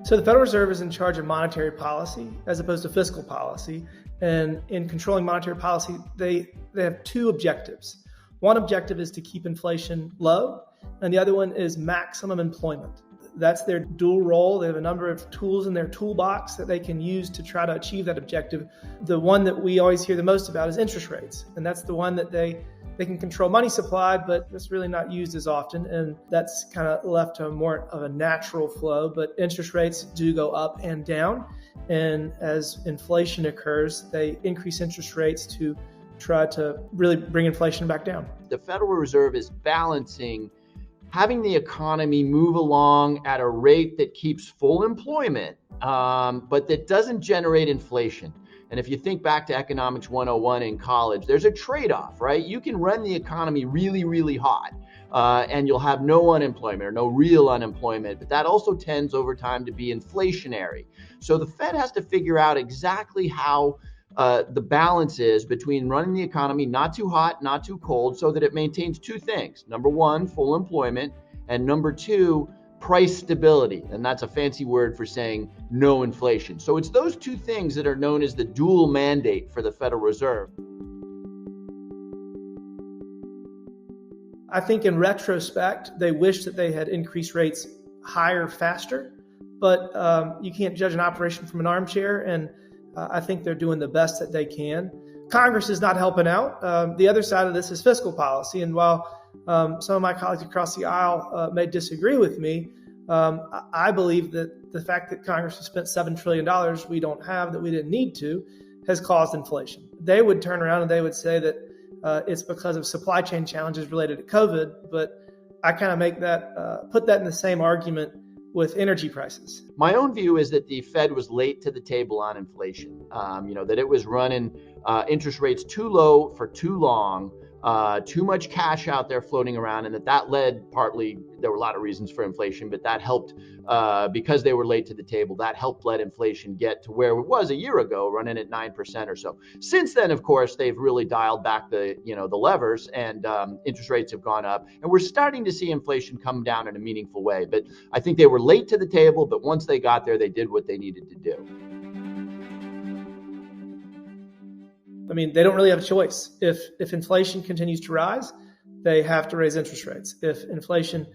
So the Federal Reserve is in charge of monetary policy as opposed to fiscal policy. And in controlling monetary policy, they have two objectives. One objective is to keep inflation low, and the other one is maximum employment. That's their dual role. They have a number of tools in their toolbox that they can use to try to achieve that objective. The one that we always hear the most about is interest rates. And that's the one that they can control money supply, but it's really not used as often. And that's kind of left to more of a natural flow. But interest rates do go up and down. And as inflation occurs, they increase interest rates to try to really bring inflation back down. The Federal Reserve is balancing having the economy move along at a rate that keeps full employment, but that doesn't generate inflation. And if you think back to Economics 101 in college, there's a trade-off, right? You can run the economy really, really hot, and you'll have no unemployment or no real unemployment, but that also tends over time to be inflationary. So the Fed has to figure out exactly how the balance is between running the economy not too hot, not too cold, so that it maintains two things. Number one, full employment, and number two, price stability. And that's a fancy word for saying no inflation. So it's those two things that are known as the dual mandate for the Federal Reserve. I think in retrospect, they wish that they had increased rates higher faster, but you can't judge an operation from an armchair, and I think they're doing the best that they can. Congress is not helping out. The other side of this is fiscal policy. And while some of my colleagues across the aisle may disagree with me, I believe that the fact that Congress has spent $7 trillion we don't have, that we didn't need to, has caused inflation. They would turn around and they would say that it's because of supply chain challenges related to COVID. But I kind of make that, put that in the same argument with energy prices. My own view is that the Fed was late to the table on inflation, that it was running interest rates too low for too long, too much cash out there floating around, and that led partly, there were a lot of reasons for inflation, but that helped because they were late to the table, that helped let inflation get to where it was a year ago, running at 9% or so. Since then, of course, they've really dialed back the levers, and interest rates have gone up, and we're starting to see inflation come down in a meaningful way. But I think they were late to the table, but once they got there, they did what they needed to do. I mean, they don't really have a choice. If inflation continues to rise, they have to raise interest rates. If inflation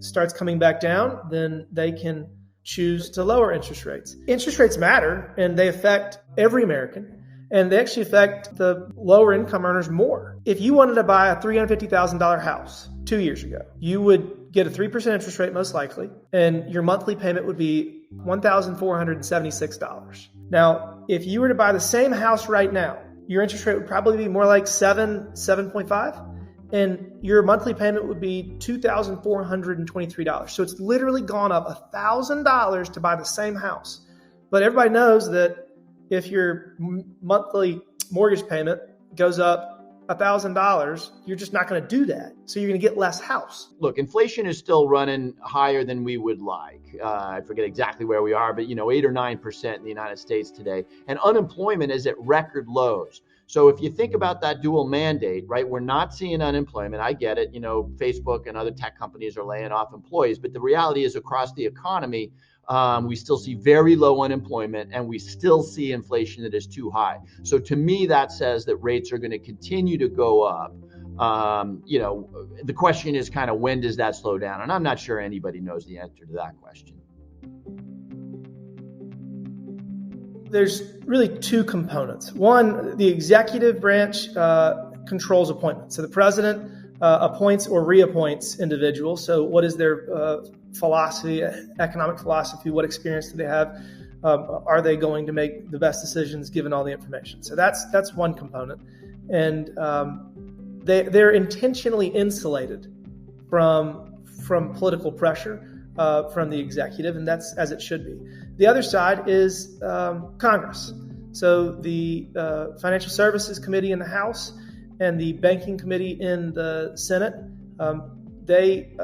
starts coming back down, then they can choose to lower interest rates. Interest rates matter, and they affect every American, and they actually affect the lower income earners more. If you wanted to buy a $350,000 house 2 years ago, you would get a 3% interest rate most likely, and your monthly payment would be $1,476. Now, if you were to buy the same house right now, your interest rate would probably be more like 7.5, and your monthly payment would be $2,423. So it's literally gone up $1,000 to buy the same house. But everybody knows that if your monthly mortgage payment goes up $1,000, you're just not going to do that. So you're going to get less house. Look, inflation is still running higher than we would like. I forget exactly where we are, but 8 or 9% in the United States today. And unemployment is at record lows. So if you think about that dual mandate, right, we're not seeing unemployment. I get it. Facebook and other tech companies are laying off employees. But the reality is across the economy, we still see very low unemployment, and we still see inflation that is too high. So to me, that says that rates are going to continue to go up. The question is kind of, when does that slow down? And I'm not sure anybody knows the answer to that question. There's really two components. One, the executive branch controls appointments. So the president appoints or reappoints individuals. So what is their philosophy, economic philosophy? What experience do they have? Are they going to make the best decisions given all the information? So that's one component. And they're intentionally insulated from political pressure from the executive, and that's as it should be. The other side is Congress. So the Financial Services Committee in the House and the Banking Committee in the Senate, they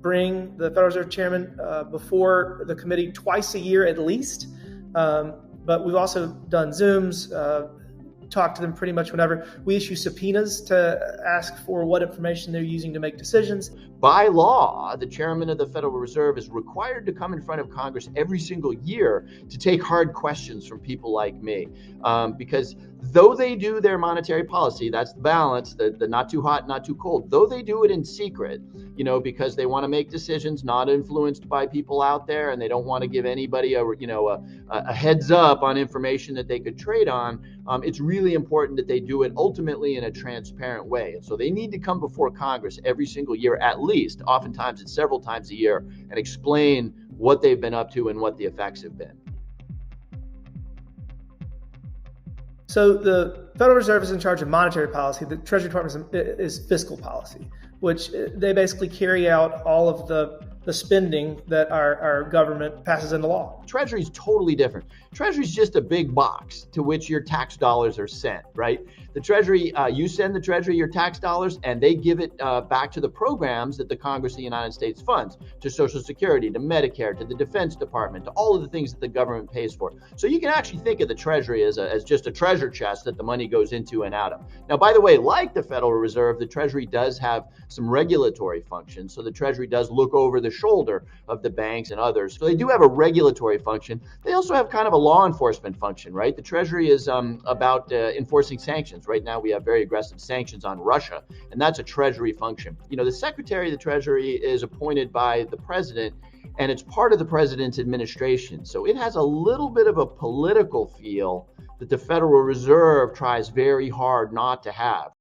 bring the Federal Reserve Chairman before the committee twice a year at least. But we've also done Zooms, talk to them pretty much whenever. We issue subpoenas to ask for what information they're using to make decisions. By law, the chairman of the Federal Reserve is required to come in front of Congress every single year to take hard questions from people like me. Because though they do their monetary policy, that's the balance, the not too hot, not too cold, though they do it in secret, because they want to make decisions not influenced by people out there, and they don't want to give anybody a heads up on information that they could trade on. It's really important that they do it ultimately in a transparent way. And so they need to come before Congress every single year, at least, oftentimes it's several times a year, and explain what they've been up to and what the effects have been. So the Federal Reserve is in charge of monetary policy. The Treasury Department is fiscal policy, which they basically carry out all of the spending that our government passes into law. Treasury is totally different. Treasury is just a big box to which your tax dollars are sent, right? The Treasury, you send the Treasury your tax dollars, and they give it back to the programs that the Congress of the United States funds, to Social Security, to Medicare, to the Defense Department, to all of the things that the government pays for. So you can actually think of the Treasury as just a treasure chest that the money goes into and out of. Now, by the way, like the Federal Reserve, the Treasury does have some regulatory functions. So the Treasury does look over the shoulder of the banks and others. So they do have a regulatory function. They also have kind of a law enforcement function, right? The Treasury is about enforcing sanctions. Right now, we have very aggressive sanctions on Russia, and that's a Treasury function. The Secretary of the Treasury is appointed by the president, and it's part of the president's administration. So it has a little bit of a political feel that the Federal Reserve tries very hard not to have.